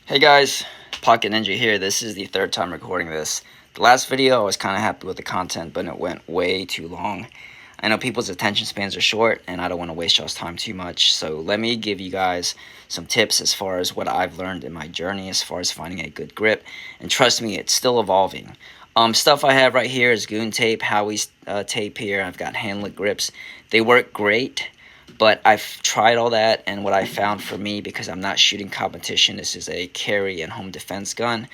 Hey guys, Pocket Ninja here. This is the third time recording this. The last video I was kind of happy with the content, but it went way too long. I know people's attention spans are short, and I don't want to waste y'all's time too much. So let me give you guys some tips as far as what I've learned in my journey as far as finding a good grip. And trust me, it's still evolving. Stuff I have right here is goon tape, Howie's tape here. I've got handlet grips. They work great. But I've tried all that, and what I found for me, because I'm not shooting competition, this is a carry and home defense gun.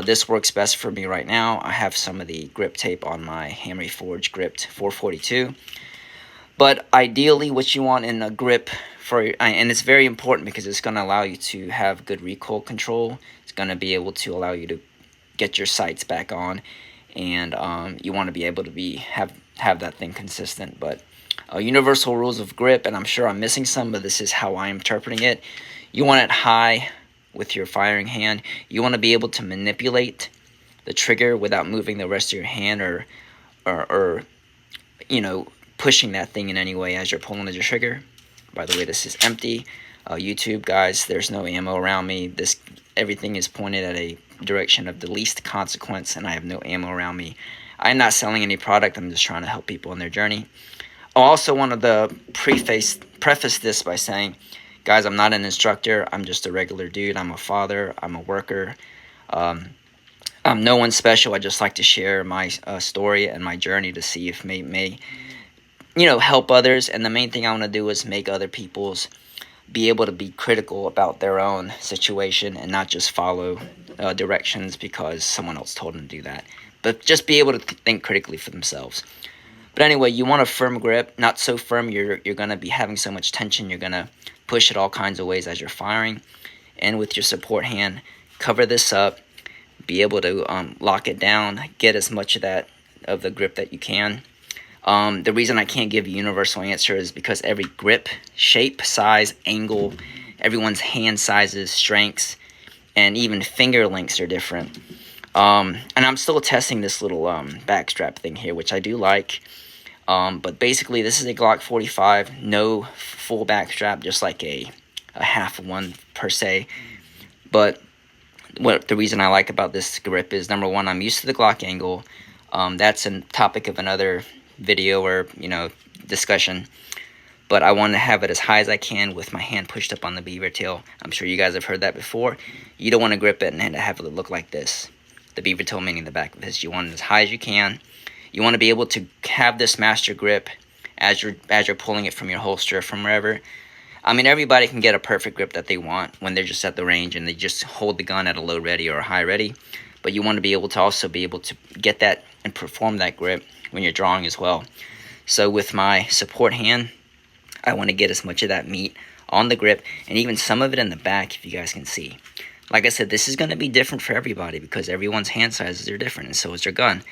This works best for me right now. I have some of the grip tape on my Hamry Forge gripped 442. But ideally, what you want in a grip and it's very important because it's going to allow you to have good recoil control. It's going to be able to allow you to get your sights back on, and you want to be able to have that thing consistent. But universal rules of grip, and I'm sure I'm missing some, but this is how I'm interpreting it. You want it high with your firing hand. You want to be able to manipulate the trigger without moving the rest of your hand or pushing that thing in any way as you're pulling the trigger. By the way, this is empty. YouTube guys, there's no ammo around me. Everything is pointed at a direction of the least consequence, and I have no ammo around me. I'm not selling any product. I'm just trying to help people on their journey. I also wanted to preface this by saying, guys, I'm not an instructor. I'm just a regular dude. I'm a father. I'm a worker. I'm no one special. I just like to share my story and my journey to see if it may help others. And the main thing I want to do is make other people's be able to be critical about their own situation and not just follow directions because someone else told them to do that, but just be able to think critically for themselves. But anyway, you want a firm grip, not so firm you're going to be having so much tension, you're going to push it all kinds of ways as you're firing. And with your support hand, cover this up, be able to lock it down, get as much of the grip that you can. The reason I can't give a universal answer is because every grip, shape, size, angle, everyone's hand sizes, strengths, and even finger lengths are different. And I'm still testing this little backstrap thing here, which I do like. But basically, this is a Glock 45, no full backstrap, just like a half one per se. But the reason I like about this grip is, number one, I'm used to the Glock angle. That's a topic of another video or discussion. But I want to have it as high as I can with my hand pushed up on the beaver tail. I'm sure you guys have heard that before. You don't want to grip it and have it look like this. The beaver tail meaning the back of this. You want it as high as you can. You want to be able to have this master grip as you're pulling it from your holster, from wherever. I mean, everybody can get a perfect grip that they want when they're just at the range and they just hold the gun at a low ready or a high ready. But you want to be able to also be able to get that and perform that grip when you're drawing as well. So with my support hand, I want to get as much of that meat on the grip and even some of it in the back, if you guys can see. Like I said, this is going to be different for everybody because everyone's hand sizes are different, and so is their gun.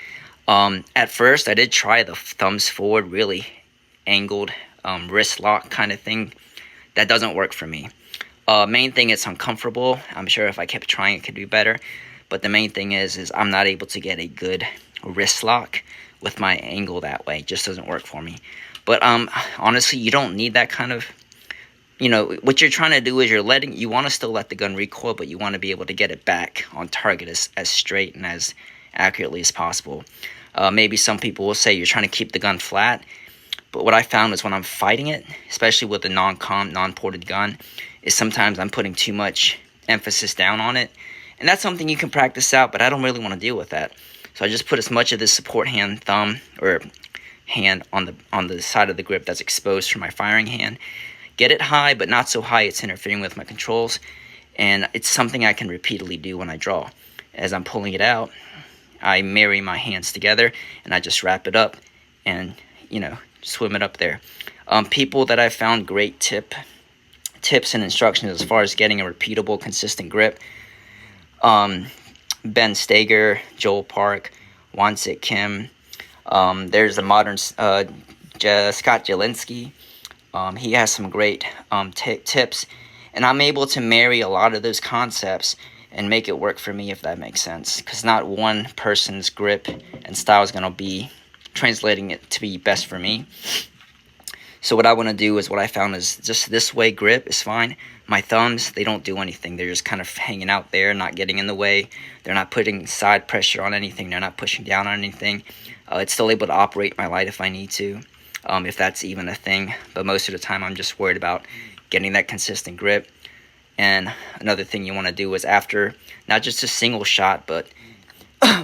At first, I did try the thumbs forward, really angled wrist lock kind of thing. That doesn't work for me. Main thing is uncomfortable. I'm sure if I kept trying, it could be better. But the main thing is I'm not able to get a good wrist lock with my angle that way. It just doesn't work for me. But honestly, you don't need that kind of... what you're trying to do is you want to still let the gun recoil, but you want to be able to get it back on target as straight and as accurately as possible. Maybe some people will say you're trying to keep the gun flat, but what I found is when I'm fighting it, especially with a non-ported gun, is sometimes I'm putting too much emphasis down on it, and that's something you can practice out, but I don't really want to deal with that. So I just put as much of this support hand, thumb, or hand on the side of the grip that's exposed from my firing hand. Get it high, but not so high it's interfering with my controls, and it's something I can repeatedly do when I draw. As I'm pulling it out, I marry my hands together, and I just wrap it up and, swim it up there. People that I found great tips and instructions as far as getting a repeatable, consistent grip. Ben Stoeger, Joel Park, Hwansik Kim. There's the modern Scott Jedlinski. He has some great tips, and I'm able to marry a lot of those concepts and make it work for me, if that makes sense, because not one person's grip and style is going to be translating it to be best for me. So what I want to do is, what I found is just this way grip is fine. My thumbs, they don't do anything. They're just kind of hanging out there, not getting in the way. They're not putting side pressure on anything. They're not pushing down on anything. It's still able to operate my light if I need to, if that's even a thing. But most of the time, I'm just worried about getting that consistent grip. And another thing you want to do is, after not just a single shot, but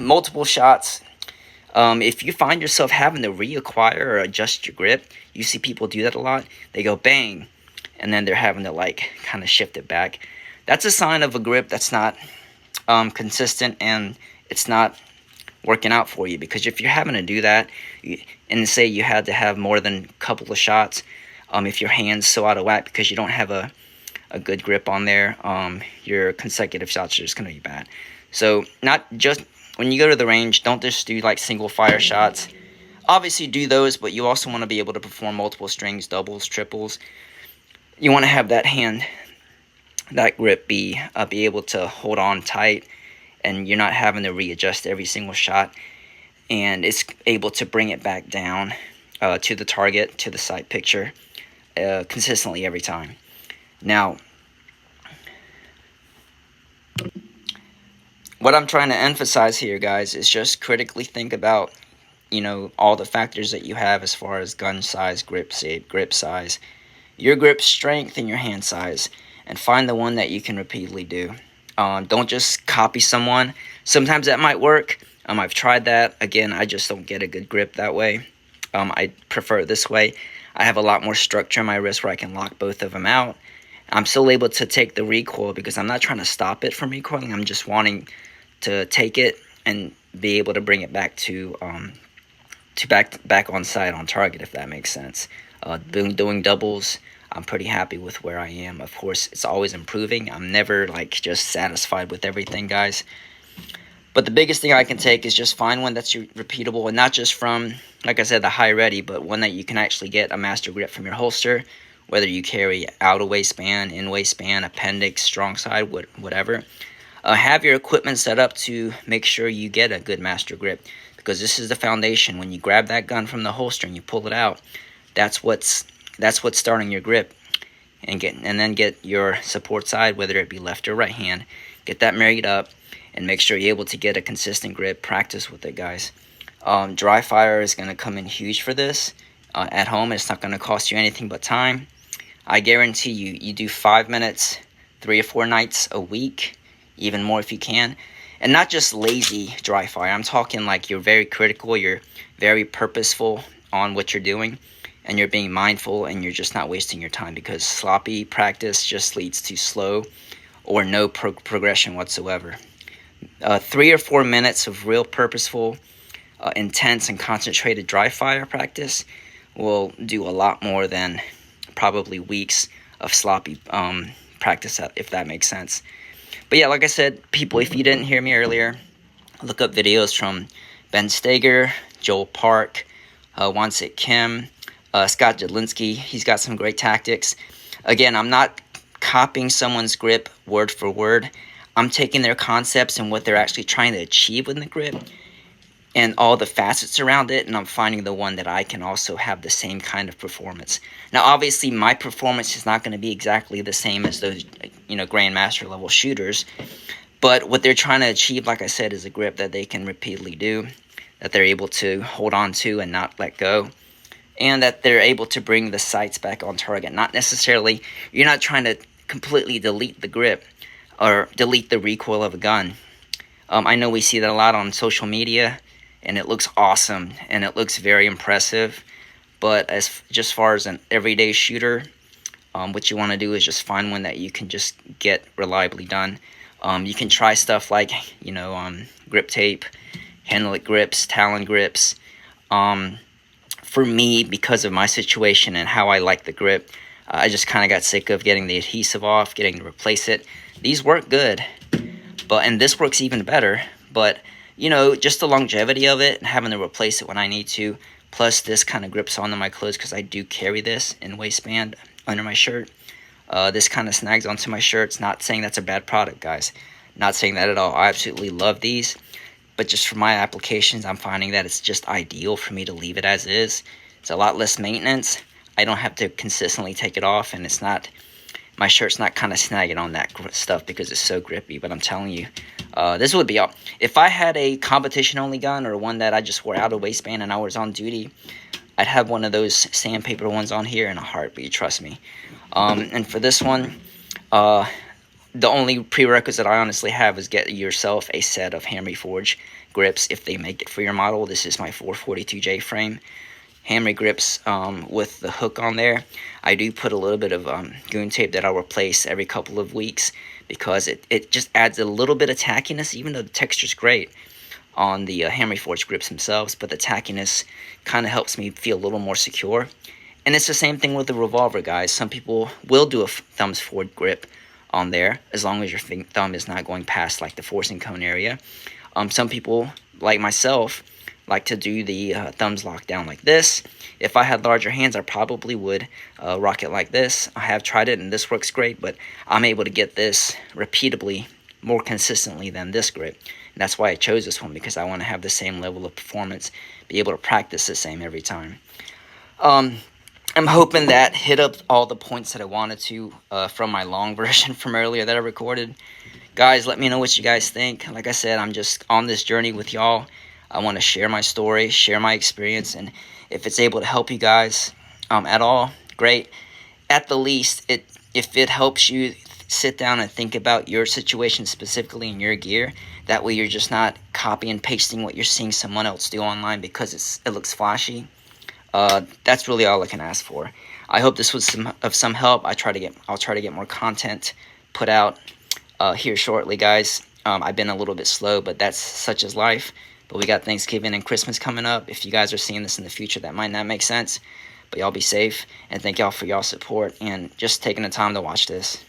multiple shots, if you find yourself having to reacquire or adjust your grip, you see people do that a lot. They go bang, and then they're having to like kind of shift it back. That's a sign of a grip that's not consistent, and it's not working out for you. Because if you're having to do that, and say you had to have more than a couple of shots, if your hand's so out of whack because you don't have a good grip on there, your consecutive shots are just going to be bad. So not just when you go to the range, don't just do like single fire shots. Obviously do those, but you also want to be able to perform multiple strings, doubles, triples. You want to have that hand, that grip be able to hold on tight, and you're not having to readjust every single shot, and it's able to bring it back down to the target, to the sight picture, consistently every time. Now, what I'm trying to emphasize here, guys, is just critically think about, all the factors that you have as far as gun size, grip shape, grip size, your grip strength, and your hand size, and find the one that you can repeatedly do. Don't just copy someone. Sometimes that might work. I've tried that. Again, I just don't get a good grip that way. I prefer it this way. I have a lot more structure in my wrist where I can lock both of them out. I'm still able to take the recoil because I'm not trying to stop it from recoiling. I'm just wanting to take it and be able to bring it back to back on side on target, if that makes sense. Doing doubles, I'm pretty happy with where I am. Of course, it's always improving. I'm never like just satisfied with everything, guys. But the biggest thing I can take is just find one that's repeatable, and not just from, like I said, the high ready, but one that you can actually get a master grip from your holster, whether you carry out a waistband, in waistband, appendix, strong side, whatever. Have your equipment set up to make sure you get a good master grip, because this is the foundation. When you grab that gun from the holster and you pull it out, that's what's starting your grip, and then get your support side, whether it be left or right hand, get that married up, and make sure you're able to get a consistent grip. Practice with it, guys. Dry fire is going to come in huge for this. At home, it's not going to cost you anything but time. I guarantee you do 5 minutes 3 or 4 nights a week, even more if you can. And not just lazy dry fire. I'm talking like you're very critical, you're very purposeful on what you're doing, and you're being mindful, and you're just not wasting your time, because sloppy practice just leads to slow or no progression whatsoever. 3 or 4 minutes of real purposeful, intense and concentrated dry fire practice will do a lot more than probably weeks of sloppy practice, if that makes sense. But yeah, like I said, people, if you didn't hear me earlier, look up videos from Ben Stoeger, Joel Park, Hwansik Kim, Scott Jedlinski. He's got some great tactics. Again, I'm not copying someone's grip word for word. I'm taking their concepts and what they're actually trying to achieve with the grip and all the facets around it, and I'm finding the one that I can also have the same kind of performance. Now, obviously, my performance is not going to be exactly the same as those, grandmaster level shooters, but what they're trying to achieve, like I said, is a grip that they can repeatedly do, that they're able to hold on to and not let go, and that they're able to bring the sights back on target. Not necessarily, you're not trying to completely delete the grip or delete the recoil of a gun. I know we see that a lot on social media, and it looks awesome, and it looks very impressive. But just far as an everyday shooter, what you want to do is just find one that you can just get reliably done. You can try stuff like, grip tape, handle grips, Talon grips. For me, because of my situation and how I like the grip, I just kind of got sick of getting the adhesive off, getting to replace it. These work good, and this works even better, but just the longevity of it and having to replace it when I need to, plus this kind of grips onto my clothes because I do carry this in waistband under my shirt. This kind of snags onto my shirts. Not saying that's a bad product, guys. Not saying that at all. I absolutely love these, but just for my applications, I'm finding that it's just ideal for me to leave it as is. It's a lot less maintenance. I don't have to consistently take it off, and it's not, my shirt's not kind of snagging on that stuff because it's so grippy. But I'm telling you, this would be all. If I had a competition only gun or one that I just wore out of waistband and I was on duty, I'd have one of those sandpaper ones on here in a heartbeat, trust me. And for this one, the only prerequisite I honestly have is get yourself a set of Hamry Forge grips if they make it for your model. This is my 442J frame. Hamry grips with the hook on there. I do put a little bit of goon tape that I'll replace every couple of weeks because it just adds a little bit of tackiness, even though the texture's great on the Hamry Forge grips themselves, but the tackiness kind of helps me feel a little more secure. And it's the same thing with the revolver, guys. Some people will do a thumbs forward grip on there as long as your thumb is not going past like the forcing cone area. Some people, like myself, like to do the thumbs locked down like this. If I had larger hands, I probably would rock it like this. I have tried it and this works great, but I'm able to get this repeatably more consistently than this grip. And that's why I chose this one, because I want to have the same level of performance, be able to practice the same every time. I'm hoping that hit up all the points that I wanted to from my long version from earlier that I recorded. Guys, let me know what you guys think. Like I said, I'm just on this journey with y'all. I want to share my story, share my experience, and if it's able to help you guys at all, great. At the least, if it helps you sit down and think about your situation specifically in your gear, that way you're just not copy and pasting what you're seeing someone else do online because it looks flashy. That's really all I can ask for. I hope this was of some help. I'll try to get more content put out here shortly, guys. I've been a little bit slow, but that's such as life. But we got Thanksgiving and Christmas coming up. If you guys are seeing this in the future, that might not make sense. But y'all be safe, and thank y'all for y'all support and just taking the time to watch this.